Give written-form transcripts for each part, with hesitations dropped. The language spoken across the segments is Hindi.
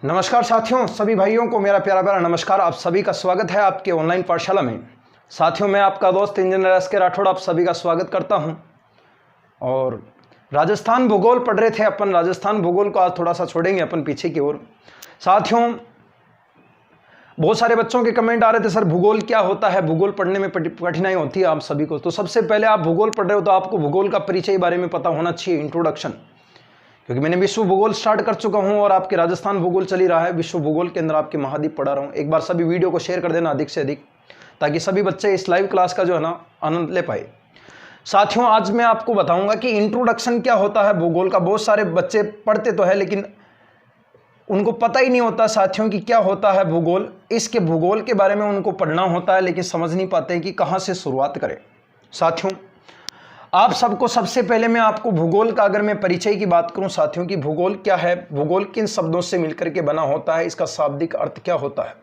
नमस्कार साथियों, सभी भाइयों को मेरा प्यारा प्यारा नमस्कार। आप सभी का स्वागत है आपके ऑनलाइन पाठशाला में। साथियों, मैं आपका दोस्त इंजीनियर एस के राठौड़ आप सभी का स्वागत करता हूं। और राजस्थान भूगोल पढ़ रहे थे अपन। राजस्थान भूगोल को आज थोड़ा सा छोड़ेंगे अपन पीछे की ओर। साथियों, बहुत सारे बच्चों के कमेंट आ रहे थे, सर भूगोल क्या होता है, भूगोल पढ़ने में कठिनाई होती है आप सभी को। तो सबसे पहले आप भूगोल पढ़ रहे हो तो आपको भूगोल का परिचय बारे में पता होना चाहिए, इंट्रोडक्शन। क्योंकि मैंने विश्व भूगोल स्टार्ट कर चुका हूं और आपके राजस्थान भूगोल चल ही रहा है। विश्व भूगोल के अंदर आपके महाद्वीप पढ़ा रहा हूं। एक बार सभी वीडियो को शेयर कर देना अधिक से अधिक, ताकि सभी बच्चे इस लाइव क्लास का जो है ना आनंद ले पाए। साथियों, आज मैं आपको बताऊंगा कि इंट्रोडक्शन क्या होता है भूगोल का। बहुत सारे बच्चे पढ़ते तो है लेकिन उनको पता ही नहीं होता साथियों कि क्या होता है भूगोल। इसके भूगोल के बारे में उनको पढ़ना होता है लेकिन समझ नहीं पाते कि कहाँ से शुरुआत करें। साथियों, आप सबको सबसे पहले मैं आपको भूगोल का अगर मैं परिचय की बात करूं साथियों कि भूगोल क्या है, भूगोल किन शब्दों से मिलकर के बना होता है, इसका शाब्दिक अर्थ क्या होता है।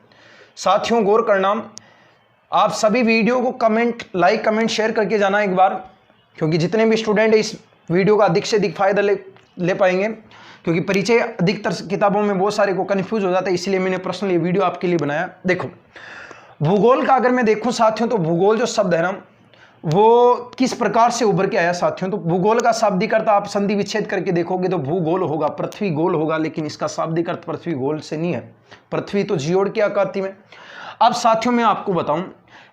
साथियों, गौर करना, आप सभी वीडियो को कमेंट, लाइक, कमेंट, शेयर करके जाना एक बार, क्योंकि जितने भी स्टूडेंट इस वीडियो का अधिक से अधिक फायदा ले पाएंगे। क्योंकि परिचय अधिकतर किताबों में बहुत सारे को कन्फ्यूज हो जाता है, इसलिए मैंने पर्सनली ये वीडियो आपके लिए बनाया। देखो, भूगोल का अगर मैं देखूं साथियों तो भूगोल जो शब्द है ना वो किस प्रकार से उभर के आया साथियों। तो भूगोल का शाब्दिक अर्थ आप संधि विच्छेद करके देखोगे तो भूगोल होगा, पृथ्वी गोल होगा, लेकिन इसका शाब्दिक अर्थ पृथ्वी गोल से नहीं है। पृथ्वी तो जियोड़ की आकृति में। अब साथियों मैं आपको बताऊं,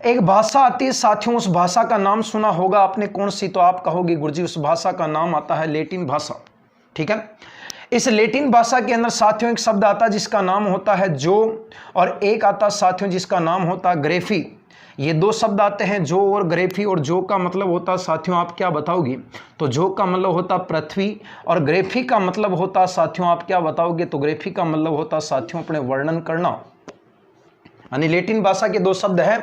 एक भाषा आती है साथियों, उस भाषा का नाम सुना होगा आपने, कौन सी? तो आप कहोगे गुरुजी उस भाषा का नाम आता है लैटिन भाषा। ठीक है, इस लैटिन भाषा के अंदर साथियों एक शब्द आता है जिसका नाम होता है जो, और एक आता साथियों जिसका नाम होता है ग्रेफी। ये दो शब्द आते हैं, जो और ग्रेफी। और जो का मतलब होता है साथियों, आप क्या बताओगे? तो जो का मतलब होता पृथ्वी, और ग्रेफी का मतलब होता साथियों, आप क्या बताओगे? तो ग्रेफी का मतलब होता साथियों अपने वर्णन करना। यानी लैटिन भाषा के दो शब्द है,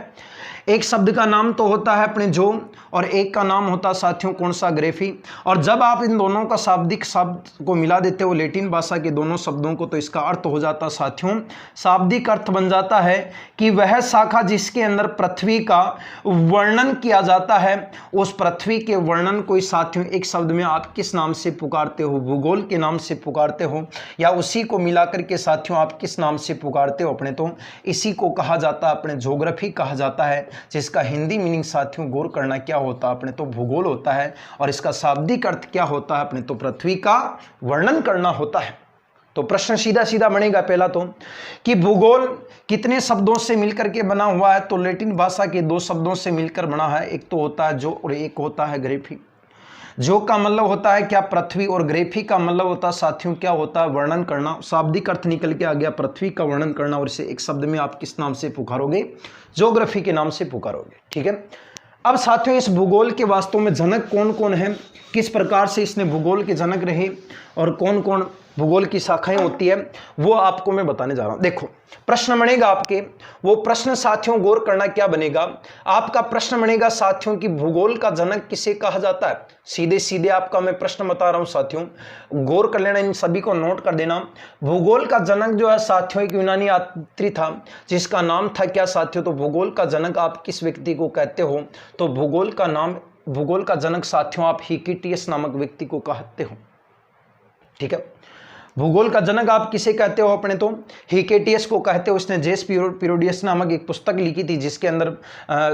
एक शब्द का नाम तो होता है अपने जो, और एक का नाम होता साथियों कौन सा? ग्रेफी। और जब आप इन दोनों का शाब्दिक शब्द को मिला देते हो लैटिन भाषा के दोनों शब्दों को, तो इसका अर्थ हो जाता साथियों, शाब्दिक अर्थ बन जाता है कि वह शाखा जिसके अंदर पृथ्वी का वर्णन किया जाता है, उस पृथ्वी के वर्णन को साथियों एक शब्द में आप किस नाम से पुकारते हो? भूगोल के नाम से पुकारते हो, या उसी को मिलाकर के साथियों आप किस नाम से पुकारते हो अपने? तो इसी को कहा जाता है अपने ज्योग्राफी कहा जाता है, जिसका हिंदी मीनिंग साथियों गौर करना क्या होता है अपने? तो भूगोल होता है। और इसका शाब्दिक अर्थ क्या होता है अपने? तो पृथ्वी का वर्णन करना होता है। तो प्रश्न सीधा सीधा बनेगा पहला तो कि भूगोल कितने शब्दों से मिलकर के बना हुआ है? तो लैटिन भाषा के दो शब्दों से मिलकर बना है, एक तो होता है जो और एक होता है ग्रेफी। जो का मतलब होता है क्या? पृथ्वी। और ग्रेफी का मतलब होता है साथियों क्या होता है? वर्णन करना। शाब्दिक अर्थ निकल के आ गया पृथ्वी का वर्णन करना, और इसे एक शब्द में आप किस नाम से पुकारोगे? ज्योग्राफी के नाम से पुकारोगे। ठीक है, अब साथियों इस भूगोल के वास्तव में जनक कौन कौन है, किस प्रकार से इसने भूगोल के जनक रहे, और कौन कौन भूगोल की शाखाएं होती है, वो आपको मैं बताने जा रहा हूं। देखो, प्रश्न बनेगा आपके, वो प्रश्न साथियों गौर करना क्या बनेगा आपका? प्रश्न बनेगा साथियों कि भूगोल का जनक किसे कहा जाता है? सीधे सीधे आपका मैं प्रश्न बता रहा हूं साथियों, गौर कर लेना, इन सभी को नोट कर देना। भूगोल का जनक जो है साथियों एक यूनानी यात्री था जिसका नाम था क्या साथियों? तो भूगोल का जनक आप किस व्यक्ति को कहते हो? तो भूगोल का जनक साथियों आप हिकेटियस नामक व्यक्ति को कहते हो। ठीक है, भूगोल का जनक आप किसे कहते हो अपने? तो हिकेटियस को कहते हो। इसने जेस पीरियोडियस नामक एक पुस्तक लिखी थी जिसके अंदर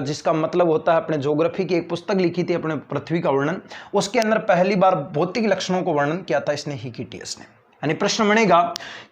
जिसका मतलब होता है अपने ज्योग्राफी की एक पुस्तक लिखी थी अपने पृथ्वी का वर्णन। उसके अंदर पहली बार भौतिक लक्षणों को वर्णन किया था इसने, हिकेटियस ने। यानी प्रश्न बनेगा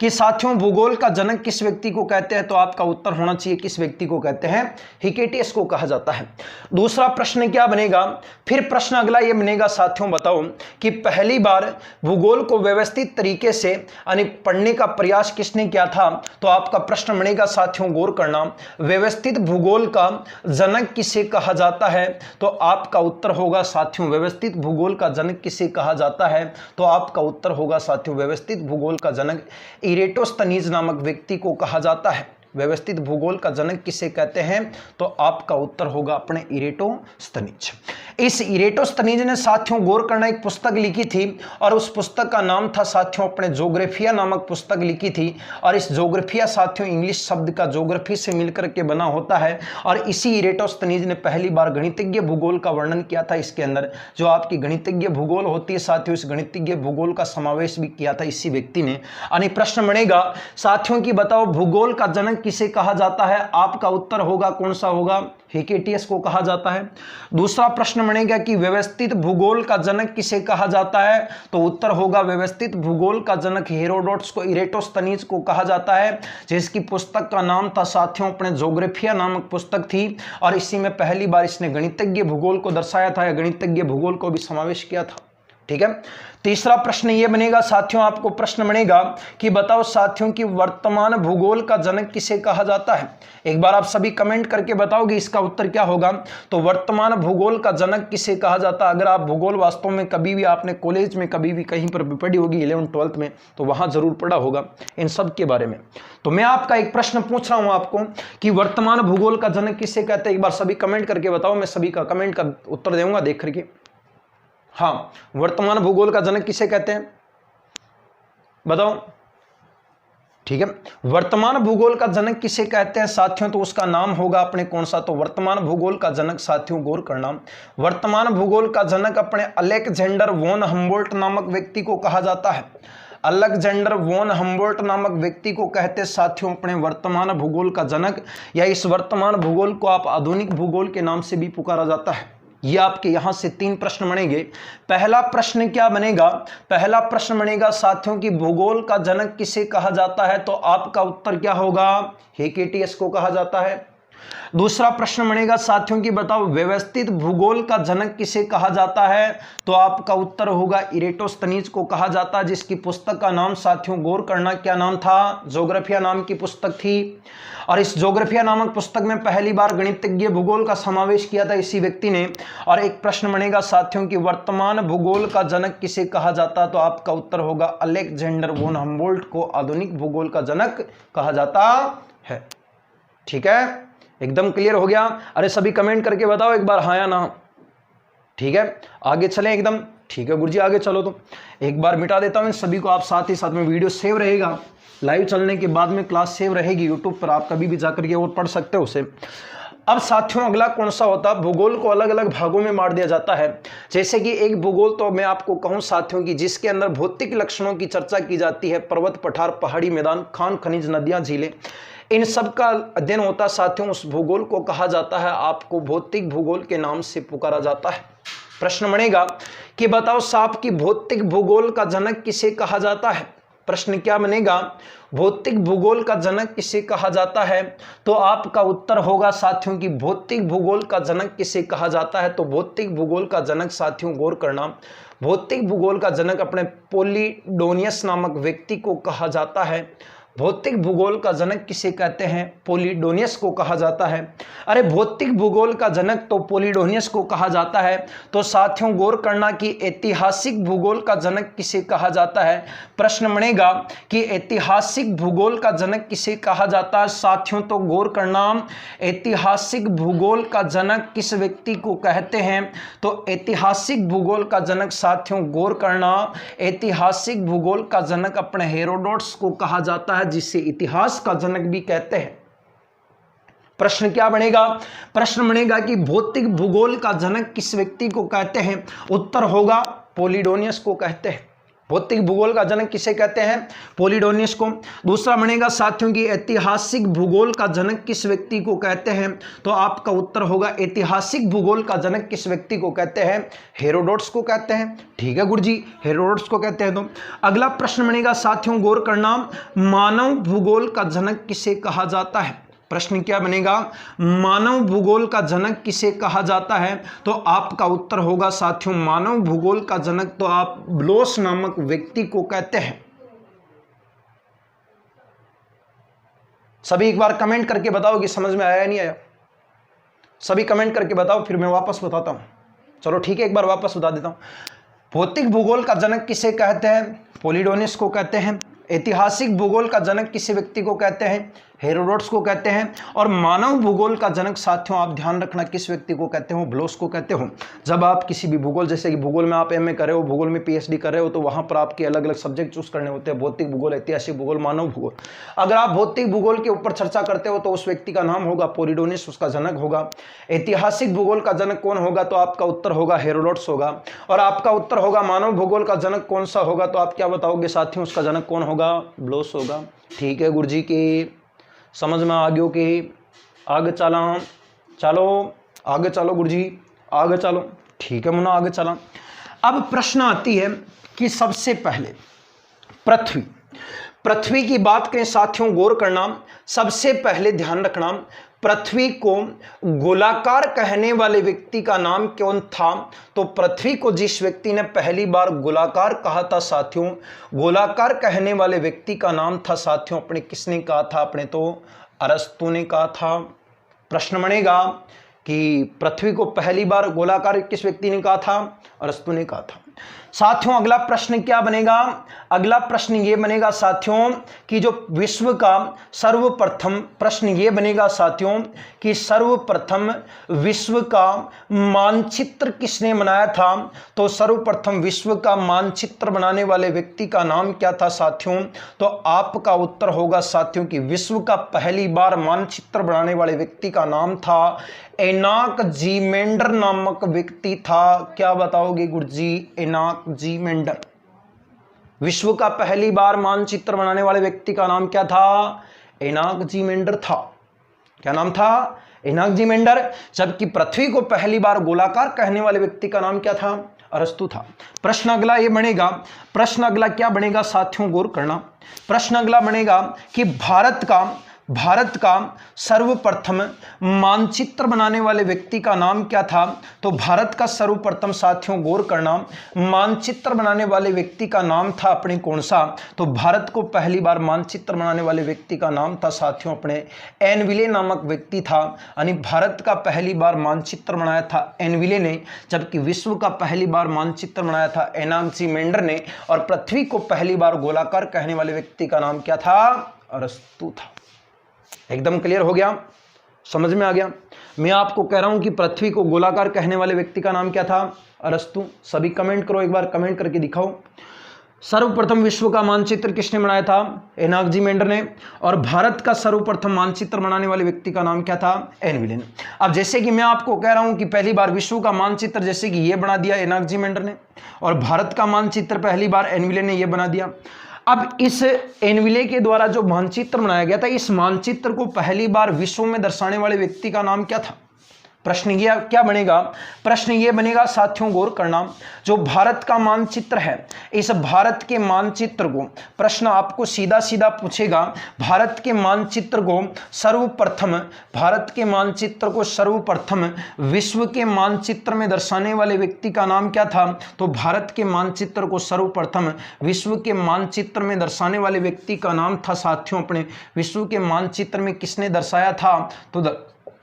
कि साथियों भूगोल का जनक किस व्यक्ति को कहते हैं? तो आपका उत्तर होना चाहिए किस व्यक्ति को कहते हैं? हिकेटियस को कहा जाता है। दूसरा प्रश्न क्या बनेगा? फिर प्रश्न अगला ये बनेगा साथियों, बताओ कि पहली बार भूगोल को व्यवस्थित तरीके से यानी पढ़ने का प्रयास किसने किया था? तो आपका प्रश्न बनेगा साथियों गौर करना, व्यवस्थित भूगोल का जनक किसे कहा जाता है? तो आपका उत्तर होगा साथियों व्यवस्थित भूगोल का जनक किसे कहा जाता है? तो आपका उत्तर होगा साथियों व्यवस्थित भूगोल का जनक इरेटोस्थनीज नामक व्यक्ति को कहा जाता है। व्यवस्थित भूगोल का जनक किसे कहते हैं? तो आपका उत्तर होगा अपने इरेटोस्थनीज। इस इरेटोस्थनीज ने साथियों गौर करना एक पुस्तक लिखी थी और उस पुस्तक का नाम था साथियों अपने ज्योग्राफिया नामक पुस्तक लिखी थी। और इस ज्योग्राफिया साथियों इंग्लिश शब्द का ज्योग्राफी से मिलकर के बना होता है और इसी इरेटोस्थनीज ने पहली बार गणितज्ञ भूगोल का वर्णन किया था। इसके अंदर जो आपकी गणितज्ञ भूगोल होती है साथियों, इस गणितज्ञ भूगोल का समावेश भी किया था इसी व्यक्ति ने। यानी प्रश्न बनेगा साथियों की बताओ भूगोल का जनक किसे कहा जाता है? आपका उत्तर होगा कौन सा होगा? हेकेटियस को कहा जाता है। दूसरा प्रश्न बनेगा कि व्यवस्थित भूगोल का जनक किसे कहा जाता है? तो उत्तर होगा व्यवस्थित भूगोल का जनक हेरोडोटस को, इरेटोस्थनीज को कहा जाता है, जिसकी पुस्तक का नाम था साथियों अपने ज्योग्राफिया नामक पुस्तक थी और इसी में पहली बार इसने गणितज्ञ भूगोल को दर्शाया था या गणितज्ञ भूगोल को भी समावेश किया था। ठीक है। तीसरा प्रश्न यह बनेगा साथियों, आपको प्रश्न बनेगा कि बताओ साथियों कि वर्तमान भूगोल का जनक किसे कहा जाता है? एक बार आप सभी कमेंट करके बताओगे इसका उत्तर क्या होगा। तो वर्तमान भूगोल का जनक किसे कहा जाता है? अगर आप भूगोल वास्तव में कभी भी आपने कॉलेज में कभी भी कहीं पर भी पढ़ी होगी 11th-12th में, तो वहां जरूर पढ़ा होगा इन सब के बारे में। तो मैं आपका एक प्रश्न पूछ रहा हूं आपको कि वर्तमान भूगोल का जनक किसे कहते हैं? एक बार सभी कमेंट करके बताओ, मैं सभी का कमेंट का उत्तर दूंगा देख करके। हाँ, वर्तमान भूगोल का जनक किसे कहते हैं बताओ। ठीक है, वर्तमान भूगोल का जनक किसे कहते हैं साथियों? तो उसका नाम होगा अपने कौन सा? तो वर्तमान भूगोल का जनक साथियों गौर करना, वर्तमान भूगोल का जनक अपने अलेक्जेंडर वॉन हम्बोल्ट नामक व्यक्ति को कहा जाता है। अलेक्जेंडर वॉन हम्बोल्ट नामक व्यक्ति को कहते साथियों अपने वर्तमान भूगोल का जनक, या इस वर्तमान भूगोल को आप आधुनिक भूगोल के नाम से भी पुकारा जाता है। ये आपके यहां से 3 प्रश्न बनेंगे। पहला प्रश्न क्या बनेगा? पहला प्रश्न बनेगा साथियों कि भूगोल का जनक किसे कहा जाता है? तो आपका उत्तर क्या होगा? हेकेटियस को कहा जाता है। दूसरा प्रश्न बनेगा साथियों कि बताओ व्यवस्थित भूगोल का जनक किसे कहा जाता है? तो आपका उत्तर होगा इरेटोस्थनीज को कहा जाता है, जिसकी पुस्तक का नाम साथियों गौर करना क्या नाम था? ज्योग्राफिया नाम की पुस्तक थी और इस ज्योग्राफिया नामक पुस्तक में पहली बार गणितज्ञ भूगोल का समावेश किया था इसी व्यक्ति ने। और एक प्रश्न बनेगा साथियों कि वर्तमान भूगोल का जनक किसे कहा जाता? तो आपका उत्तर होगा अलेक्जेंडर वॉन हम्बोल्ट को आधुनिक भूगोल का जनक कहा जाता है। ठीक है, एकदम क्लियर हो गया? अरे सभी कमेंट करके बताओ एक बार हाँ या ना। ठीक है, आगे चलें एकदम। ठीक है गुरुजी, आगे चलो। तो एक बार मिटा देता हूं इन सभी को। आप साथ ही साथ में वीडियो सेव रहेगा, लाइव चलने के बाद में क्लास सेव रहेगी यूट्यूब पर, आप कभी भी जाकर के और पढ़ सकते हो उसे। अब साथियों अगला कौन सा होता है? भूगोल को अलग अलग भागों में बांट दिया जाता है। जैसे कि एक भूगोल तो मैं आपको कहूं साथियों की जिसके अंदर भौतिक लक्षणों की चर्चा की जाती है, पर्वत, पठार, पहाड़ी मैदान, खान खनिज, नदियां, झीलें, इन सब का अध्ययन होता है साथियों, उस भूगोल को कहा जाता है, आपको भौतिक भूगोल के नाम से पुकारा जाता है। प्रश्न बनेगा कि बताओ साहब कि भौतिक भूगोल का जनक किसे कहा जाता है? प्रश्न क्या बनेगा? भौतिक भूगोल का जनक किसे कहा जाता है? तो आपका उत्तर होगा साथियों कि भौतिक भूगोल का जनक किसे कहा जाता है? तो भौतिक भूगोल का जनक साथियों गौर करना, भौतिक भूगोल का जनक अपने पोलिडोनियस नामक व्यक्ति को कहा जाता है। भौतिक भूगोल का जनक किसे कहते हैं? पोलिडोनियस को कहा जाता है। अरे भौतिक भूगोल का जनक तो पोलिडोनियस को कहा जाता है। तो साथियों गौर करना कि ऐतिहासिक भूगोल का जनक किसे कहा जाता है? प्रश्न बनेगा कि ऐतिहासिक भूगोल का जनक किसे कहा जाता है? साथियों तो गौर करना, ऐतिहासिक भूगोल का जनक किस व्यक्ति को कहते हैं? तो ऐतिहासिक भूगोल का जनक साथियों गौर करना, ऐतिहासिक भूगोल का जनक अपने हेरोडोटस को कहा जाता है, जिसे इतिहास का जनक भी कहते हैं। प्रश्न क्या बनेगा? प्रश्न बनेगा कि भौतिक भूगोल का जनक किस व्यक्ति को कहते हैं? उत्तर होगा पोलिडोनियस को कहते हैं। भौतिक भूगोल का जनक किसे कहते हैं? पोलिडोनियस को। दूसरा बनेगा साथियों की ऐतिहासिक भूगोल का जनक किस व्यक्ति को कहते हैं? तो आपका उत्तर होगा ऐतिहासिक भूगोल का जनक किस व्यक्ति को कहते हैं? हेरोडोटस को कहते हैं। ठीक है गुरुजी, हेरोडोटस को कहते हैं। तो अगला प्रश्न बनेगा साथियों गौर करना, मानव भूगोल का जनक किसे कहा जाता है? प्रश्न क्या बनेगा? मानव भूगोल का जनक किसे कहा जाता है? तो आपका उत्तर होगा साथियों मानव भूगोल का जनक तो आप ब्लोस नामक व्यक्ति को कहते हैं। सभी एक बार कमेंट करके बताओ कि समझ में आया या नहीं आया। सभी कमेंट करके बताओ, फिर मैं वापस बताता हूं। चलो ठीक है, एक बार वापस बता देता हूं। भौतिक भूगोल का जनक किसे कहते हैं? पोलिडोनियस को कहते हैं। ऐतिहासिक भूगोल का जनक किसी व्यक्ति को कहते हैं? हेरोडोटस को कहते हैं। और मानव भूगोल का जनक साथियों आप ध्यान रखना किस व्यक्ति को कहते हो, ब्लोस को कहते हो। जब आप किसी भी भूगोल, जैसे कि भूगोल में आप एमए कर रहे हो, भूगोल में पीएचडी कर रहे हो, तो वहां पर आपके अलग अलग सब्जेक्ट चूज करने होते हैं, भौतिक भूगोल, ऐतिहासिक भूगोल, मानव भूगोल। अगर आप भौतिक भूगोल के ऊपर चर्चा करते हो तो उस व्यक्ति का नाम होगा पोलिडोनियस, उसका जनक होगा। ऐतिहासिक भूगोल का जनक कौन होगा, तो आपका उत्तर होगा हेरोडोटस होगा। और आपका उत्तर होगा मानव भूगोल का जनक कौन सा होगा, तो आप क्या बताओगे साथियों, उसका जनक कौन होगा, ब्लोस होगा। ठीक है गुरुजी की समझ में आ गयो कि आगे चलो आगे चलो गुरुजी आगे चलो। ठीक है मुन्ना आगे चला। अब प्रश्न आती है कि सबसे पहले पृथ्वी की बात करें साथियों, गौर करना, सबसे पहले ध्यान रखना, पृथ्वी को गोलाकार कहने वाले व्यक्ति का नाम कौन था। तो पृथ्वी को जिस व्यक्ति ने पहली बार गोलाकार कहा था साथियों, गोलाकार कहने वाले व्यक्ति का नाम था साथियों, अपने किसने कहा था, अपने तो अरस्तु ने कहा था। प्रश्न बनेगा कि पृथ्वी को पहली बार गोलाकार किस व्यक्ति ने कहा था, अरस्तु ने कहा था। साथियों अगला प्रश्न क्या बनेगा, अगला प्रश्न ये बनेगा साथियों कि जो विश्व का सर्वप्रथम, प्रश्न ये बनेगा साथियों कि सर्वप्रथम विश्व का मानचित्र किसने बनाया था। तो सर्वप्रथम विश्व का मानचित्र बनाने वाले व्यक्ति का नाम क्या था साथियों। तो आपका उत्तर होगा साथियों कि विश्व का पहली बार मानचित्र बनाने वाले व्यक्ति का नाम था एनाकजीमेंडर नामक व्यक्ति था। क्या बताओगे गुरुजी, एनाकजीमेंडर। विश्व का पहली बार मानचित्र बनाने वाले व्यक्ति का नाम क्या था, एनाकजीमेंडर था। क्या नाम था, एनाकजीमेंडर। जबकि पृथ्वी को पहली बार गोलाकार कहने वाले व्यक्ति का नाम क्या था, अरस्तु था। प्रश्न अगला ये बनेगा, प्रश्न अगला क्या बनेगा साथियों, गौर करना। प्रश्न अगला बनेगा कि भारत का सर्वप्रथम मानचित्र बनाने वाले व्यक्ति का नाम क्या था। तो भारत का सर्वप्रथम साथियों गौर करना, मानचित्र बनाने वाले व्यक्ति का नाम था अपने कौन सा। तो भारत को पहली बार मानचित्र बनाने वाले व्यक्ति का नाम था साथियों अपने एनविले नामक व्यक्ति था। यानी भारत का पहली बार मानचित्र बनाया था एनविले ने, जबकि विश्व का पहली बार मानचित्र बनाया था एनाक्सीमेंडर ने। और पृथ्वी को पहली बार गोलाकार कहने वाले व्यक्ति का नाम क्या था, अरस्तु था। एकदम क्लियर हो गया, समझ में आ गया। मैं आपको कह रहा हूं कि पृथ्वी को गोलाकार कहने वाले व्यक्ति का नाम क्या था, अरस्तु। सभी कमेंट करो, एक बार कमेंट करके दिखाओ। सर्वप्रथम विश्व का मानचित्र किसने बनाया था, एनाक्सीमेंडर ने। और भारत का सर्वप्रथम मानचित्र बनाने वाले व्यक्ति का नाम क्या था, एनविले ने। अब जैसे कि मैं आपको कह रहा हूं कि पहली बार विश्व का मानचित्र जैसे कि ये बना दिया एनाक्सीमेंडर ने, और भारत का मानचित्र पहली बार एनविले ने ये बना दिया। अब इस एनविले के द्वारा जो मानचित्र बनाया गया था, इस मानचित्र को पहली बार विश्व में दर्शाने वाले व्यक्ति का नाम क्या था। प्रश्न ये क्या बनेगा, प्रश्न ये बनेगा साथियों गौर करना, जो भारत का मानचित्र है, इस भारत के मानचित्र को, प्रश्न आपको सीधा सीधा पूछेगा, भारत के मानचित्र को सर्वप्रथम, भारत के मानचित्र को सर्वप्रथम विश्व के मानचित्र में दर्शाने वाले व्यक्ति का नाम क्या था। तो भारत के मानचित्र को सर्वप्रथम विश्व के मानचित्र में दर्शाने वाले व्यक्ति का नाम था साथियों अपने विश्व के मानचित्र में किसने दर्शाया था। तो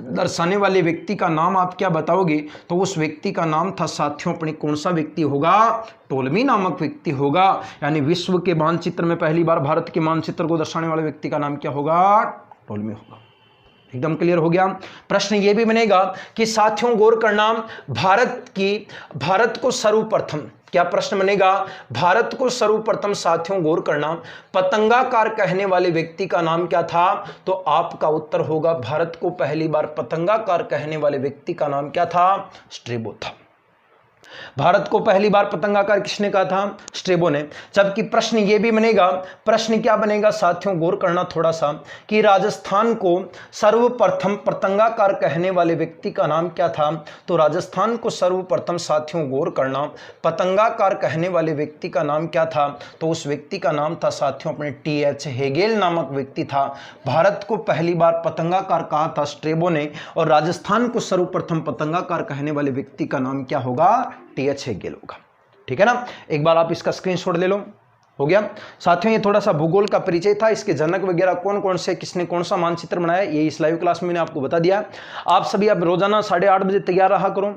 दर्शाने वाले व्यक्ति का नाम आप क्या बताओगे। तो उस व्यक्ति का नाम था साथियों अपने कौन सा व्यक्ति होगा, टोलमी नामक व्यक्ति होगा। यानी विश्व के मानचित्र में पहली बार भारत के मानचित्र को दर्शाने वाले व्यक्ति का नाम क्या होगा, टोलमी होगा। एकदम क्लियर हो गया। प्रश्न ये भी बनेगा कि साथियों गौर करना, भारत को सर्वप्रथम, क्या प्रश्न बनेगा, भारत को सर्वप्रथम साथियों गौर करना पतंगाकार कहने वाले व्यक्ति का नाम क्या था। तो आपका उत्तर होगा भारत को पहली बार पतंगाकार कहने वाले व्यक्ति का नाम क्या था, स्ट्रेबो था। भारत को पहली बार पतंगाकार किसने कहा था, स्ट्रेबो ने। जबकि प्रश्न ये भी बनेगा, प्रश्न क्या बनेगा साथियों गौर करना थोड़ा सा, कि राजस्थान को सर्वप्रथम पतंगाकार कहने वाले व्यक्ति का नाम क्या था। तो राजस्थान को सर्वप्रथम साथियों गौर करना पतंगाकार कहने वाले व्यक्ति का नाम क्या था। तो उस व्यक्ति का नाम था साथियों अपने टी.एच. हेगेल नामक व्यक्ति था। भारत को पहली बार पतंगाकार कहा था स्ट्रेबो ने, और राजस्थान को सर्वप्रथम पतंगाकार कहने वाले व्यक्ति का नाम क्या होगा, टी.एच. हेगेल होगा। ठीक है ना, एक बार आप इसका स्क्रीनशॉट ले लो। हो गया साथियों, ये थोड़ा सा भूगोल का परिचय था, इसके जनक वगैरह कौन कौन से, किसने कौन सा मानचित्र बनाया, ये इस लाइव क्लास में मैंने आपको बता दिया। आप सभी अब रोजाना 8:30 बजे तैयार रहा करो।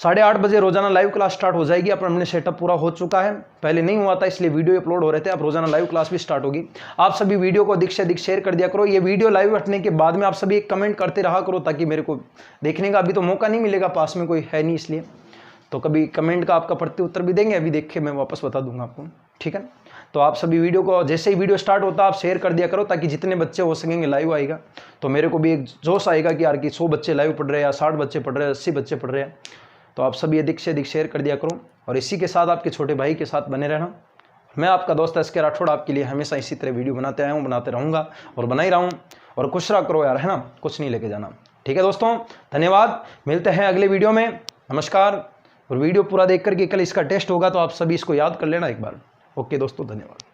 8:30 बजे रोजाना लाइव क्लास स्टार्ट हो जाएगी। अब हमने सेटअप पूरा हो चुका है, पहले नहीं हुआ था इसलिए वीडियो अपलोड हो रहे थे। अब रोजाना लाइव क्लास भी स्टार्ट होगी। आप सभी वीडियो को अधिक से अधिक शेयर कर दिया करो। ये वीडियो लाइव हटने के बाद में आप सभी एक कमेंट करते रहा करो, ताकि मेरे को देखने का अभी तो मौका नहीं मिलेगा, पास में कोई है नहीं, इसलिए तो कभी कमेंट का आपका प्रत्युत्तर भी देंगे, अभी देख के मैं वापस बता दूंगा आपको, ठीक है। तो आप सभी वीडियो को जैसे ही वीडियो स्टार्ट होता है आप शेयर कर दिया करो, ताकि जितने बच्चे हो सकेंगे लाइव आएगा, तो मेरे को भी एक जोश आएगा कि यार कि 100 बच्चे लाइव पढ़ रहे हैं या 60 बच्चे पढ़ रहे हैं, 80 बच्चे पढ़ रहे हैं। तो आप सभी अधिक से अधिक शेयर कर दिया करो और इसी के साथ आपके छोटे भाई के साथ बने रहना। मैं आपका दोस्त एसके राठौड़ आपके लिए हमेशा इसी तरह वीडियो बनाते आया हूँ, बनाते रहूँगा और बना ही रहा हूँ। और खुश रहा करो यार, है ना, कुछ नहीं लेके जाना। ठीक है दोस्तों, धन्यवाद। मिलते हैं अगले वीडियो में, नमस्कार। और वीडियो पूरा देख करके कल इसका टेस्ट होगा तो आप सभी इसको याद कर लेना एक बार। ओके दोस्तों, धन्यवाद।